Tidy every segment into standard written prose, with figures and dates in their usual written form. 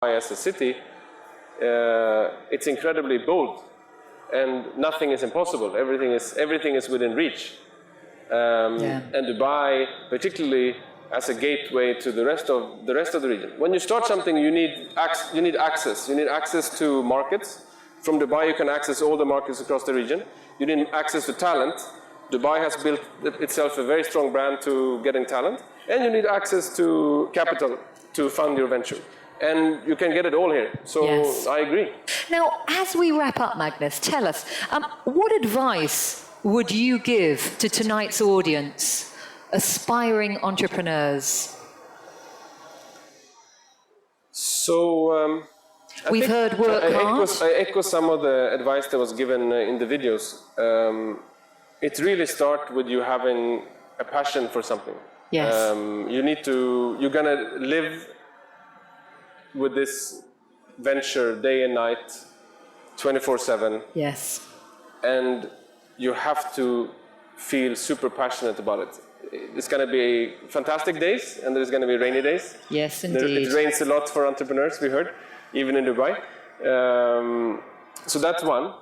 as a city, it's incredibly bold, and nothing is impossible. Everything is within reach. And Dubai, particularly as a gateway to the rest of the region. When you start something, you need access. You need access to markets. From Dubai, you can access all the markets across the region. You need access to talent. Dubai has built itself a very strong brand to getting talent. And you need access to capital to fund your venture. And you can get it all here. So yes. I agree. Now, as we wrap up, Magnus, tell us, what advice would you give to tonight's audience, aspiring entrepreneurs? So, we've heard work hard. I echo some of the advice that was given in the videos. It really starts with you having a passion for something. Yes. You're gonna live with this venture day and night, 24/7. Yes. And you have to feel super passionate about it. It's going to be fantastic days, and there's going to be rainy days. Yes, indeed. It rains a lot for entrepreneurs, we heard, even in Dubai. So that's one.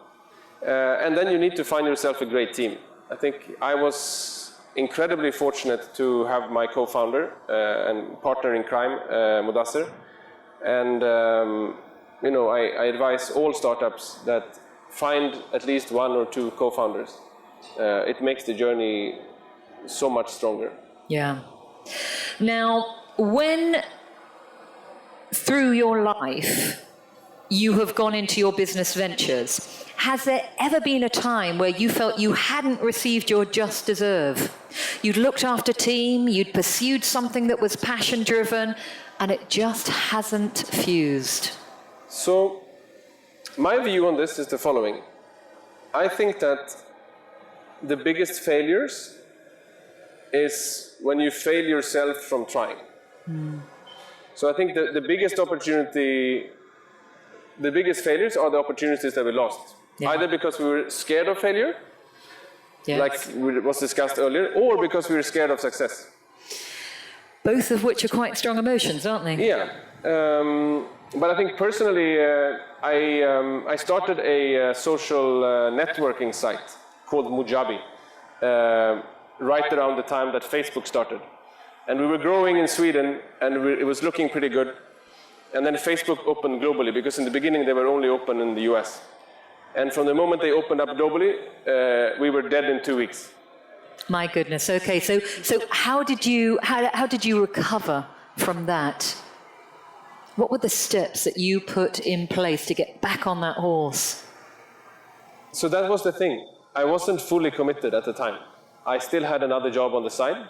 And then you need to find yourself a great team. I think I was incredibly fortunate to have my co-founder and partner in crime, Mudassir. And I advise all startups that find at least one or two co-founders. It makes the journey so much stronger. Yeah. Now, when through your life you have gone into your business ventures, has there ever been a time where you felt you hadn't received your just deserve? You'd looked after team, you'd pursued something that was passion-driven, and it just hasn't fused? So, my view on this is the following. I think that the biggest failures is when you fail yourself from trying. So I think the biggest failures are the opportunities that we lost. Yeah. Either because we were scared of failure, yes, like was discussed earlier, or because we were scared of success. Both of which are quite strong emotions, aren't they? Yeah. But I think personally, I started a social networking site called Mujabi right around the time that Facebook started. And we were growing in Sweden, and it was looking pretty good. And then Facebook opened globally, because in the beginning they were only open in the US. And from the moment they opened up globally, we were dead in 2 weeks. My goodness. Okay, so how did you recover from that? What were the steps that you put in place to get back on that horse? So that was the thing. I wasn't fully committed at the time. I still had another job on the side.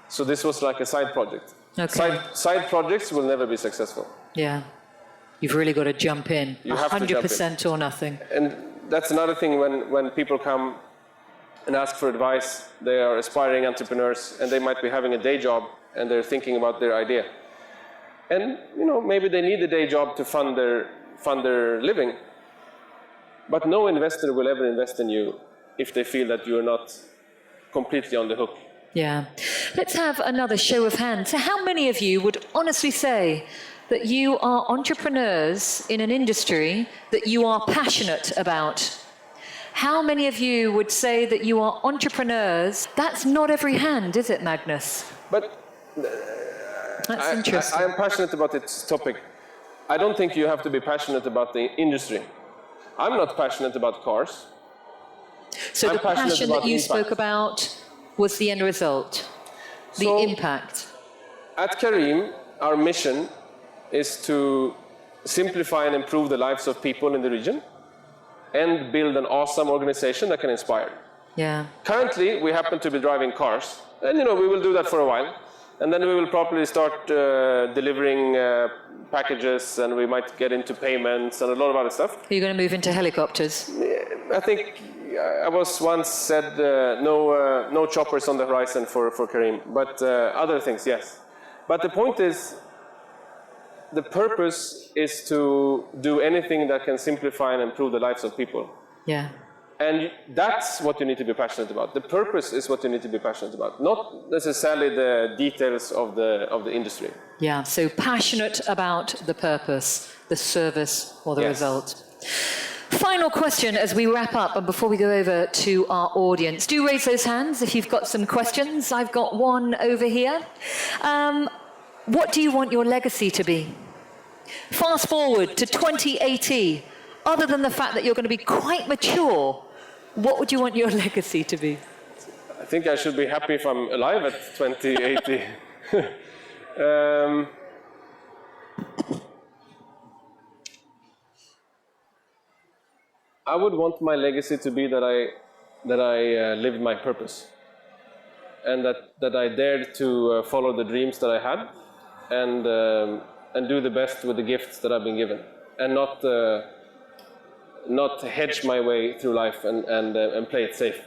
So this was like a side project. Okay. Side projects will never be successful. Yeah. You've really got to jump in. You have to jump in. 100% or nothing. And that's another thing when people come and ask for advice. They are aspiring entrepreneurs, and they might be having a day job, and they're thinking about their idea. And maybe they need a day job to fund their living. But no investor will ever invest in you if they feel that you're not completely on the hook. Yeah. Let's have another show of hands. So how many of you would honestly say that you are entrepreneurs in an industry that you are passionate about? How many of you would say that you are entrepreneurs? That's not every hand, is it, Magnus? But that's interesting. I am passionate about this topic. I don't think you have to be passionate about the industry. I'm not passionate about cars. So the passion that you spoke about was the end result, the impact. At Careem, our mission is to simplify and improve the lives of people in the region and build an awesome organization that can inspire. Yeah. Currently, we happen to be driving cars, and we will do that for a while. And then we will probably start delivering packages, and we might get into payments and a lot of other stuff. Are you going to move into helicopters? I think I was once said no choppers on the horizon for Careem, but other things, yes. But the point is, the purpose is to do anything that can simplify and improve the lives of people. Yeah. And that's what you need to be passionate about. The purpose is what you need to be passionate about, not necessarily the details of the industry. Yeah, so passionate about the purpose, the service, or the result. Final question as we wrap up and before we go over to our audience. Do raise those hands if you've got some questions. I've got one over here. What do you want your legacy to be? Fast forward to 2080. Other than the fact that you're going to be quite mature, what would you want your legacy to be? I think I should be happy if I'm alive at 2080. I would want my legacy to be that I lived my purpose, and that I dared to follow the dreams that I had, and do the best with the gifts that I've been given, and not hedge my way through life and play it safe.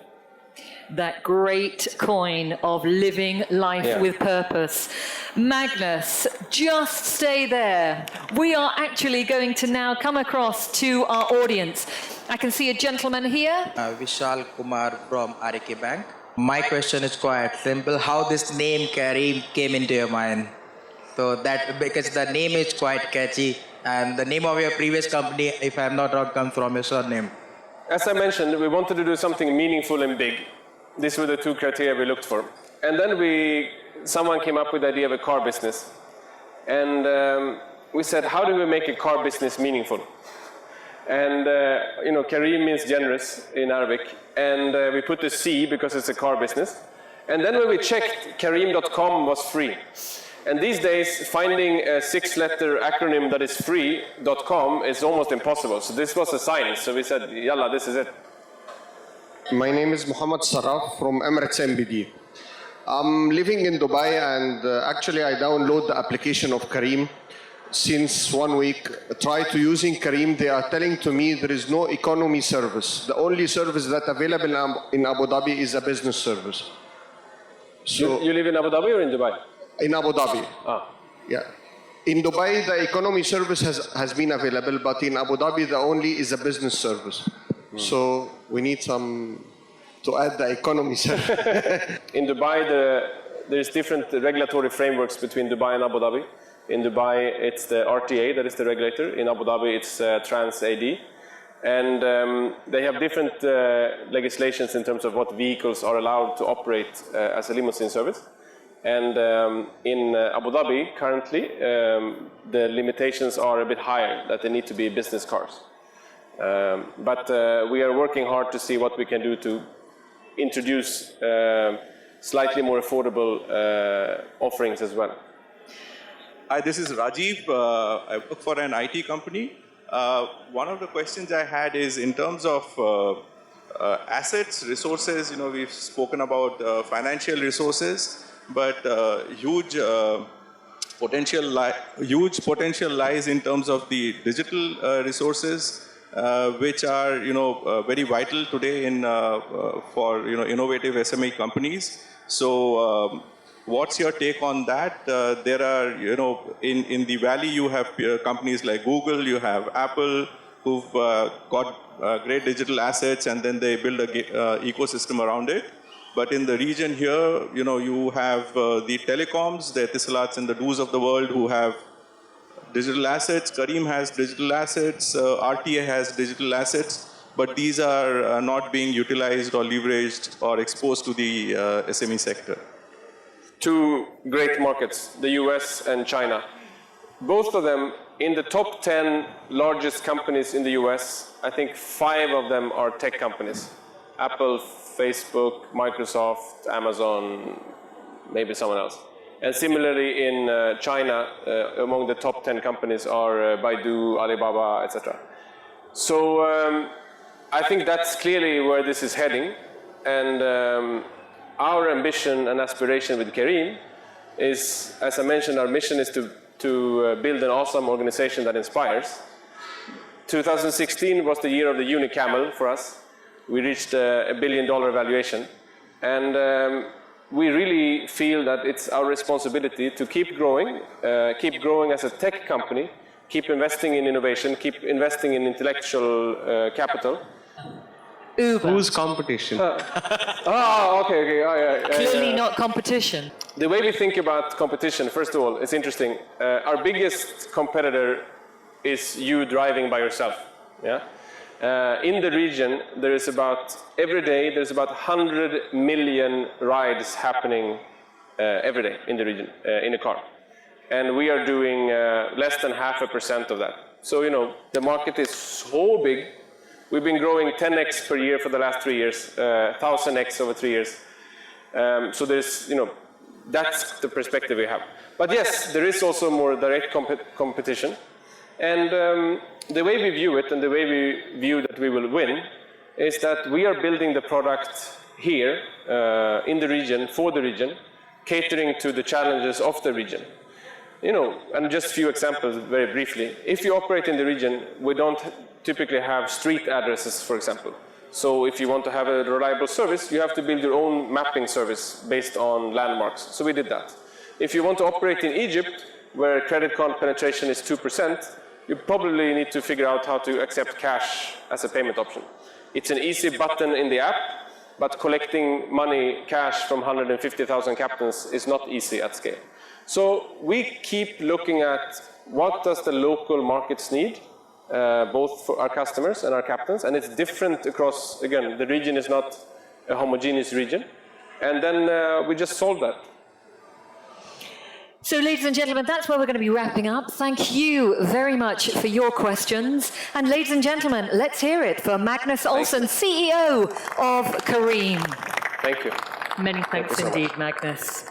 That great coin of living life with purpose. Magnus, just stay there. We are actually going to now come across to our audience. I can see a gentleman here. Vishal Kumar from RK Bank. My question is quite simple. How this name Kareem came into your mind? So that, because the name is quite catchy, and the name of your previous company, if I'm not wrong, comes from your surname. As I mentioned, we wanted to do something meaningful and big. These were the two criteria we looked for. And then someone came up with the idea of a car business. And we said, how do we make a car business meaningful? And Kareem means generous in Arabic. And we put the C because it's a car business. And then when we checked, Kareem.com was free. And these days, finding a 6-letter acronym that is free.com is almost impossible. So this was a sign. So we said, yalla, this is it. My name is Muhammad Saraf from Emirates MBD. I'm living in Dubai, and actually I download the application of Kareem since 1 week. Try to using Kareem. They are telling to me there is no economy service. The only service that available in Abu Dhabi is a business service. So you live in Abu Dhabi or in Dubai? In Abu Dhabi. Yeah. In Dubai, the economy service has been available, but in Abu Dhabi, the only is a business service. So we need to add the economy service. In Dubai, there's different regulatory frameworks between Dubai and Abu Dhabi. In Dubai, it's the RTA that is the regulator. In Abu Dhabi, it's Trans AD. And they have different legislations in terms of what vehicles are allowed to operate as a limousine service. And in Abu Dhabi, currently, the limitations are a bit higher, that they need to be business cars. But we are working hard to see what we can do to introduce slightly more affordable offerings as well. Hi, this is Rajiv. I work for an IT company. One of the questions I had is in terms of assets, resources. We've spoken about financial resources, but huge potential lies in terms of the digital resources, which are very vital today for innovative SME companies. So what's your take on that? There are in the valley you have companies like Google, you have Apple, who've got great digital assets, and then they build a ecosystem around it. But in the region here, you have the telecoms, the Etisalats and the Doos of the world who have digital assets. Kareem has digital assets, RTA has digital assets, but these are not being utilized or leveraged or exposed to the SME sector. Two great markets, the US and China. Both of them, in the top 10 largest companies in the US, I think 5 of them are tech companies. Apple, Facebook, Microsoft, Amazon, maybe someone else. And similarly in China, among the top 10 companies are Baidu, Alibaba, etc. So I think that's clearly where this is heading. And our ambition and aspiration with Kareem is, as I mentioned, our mission is to build an awesome organization that inspires. 2016 was the year of the Unicamel for us. We reached a $1 billion valuation. And we really feel that it's our responsibility to keep growing as a tech company, keep investing in innovation, keep investing in intellectual capital. Uber. Who's competition? Okay. Clearly not competition. The way we think about competition, first of all, it's interesting. Our biggest competitor is you driving by yourself. Yeah. In the region, there is every day, there's about 100 million rides happening every day in the region, in a car. And we are doing less than 0.5% of that. So, the market is so big. We've been growing 10x per year for the last 3 years, 1,000x over 3 years. So there's, that's the perspective we have. But yes, there is also more direct competition. And the way we view it and the way we view that we will win is that we are building the product here in the region, for the region, catering to the challenges of the region. And just a few examples very briefly. If you operate in the region, we don't typically have street addresses, for example. So if you want to have a reliable service, you have to build your own mapping service based on landmarks. So we did that. If you want to operate in Egypt, where credit card penetration is 2%, you probably need to figure out how to accept cash as a payment option. It's an easy button in the app, but collecting money, cash from 150,000 captains is not easy at scale. So we keep looking at what does the local markets need, both for our customers and our captains, and it's different across, again, the region is not a homogeneous region, and then we just solve that. So, ladies and gentlemen, that's where we're going to be wrapping up. Thank you very much for your questions. And ladies and gentlemen, let's hear it for Magnus Olsson, CEO of Careem. Thank you. Many thanks Thank you so indeed, much. Magnus.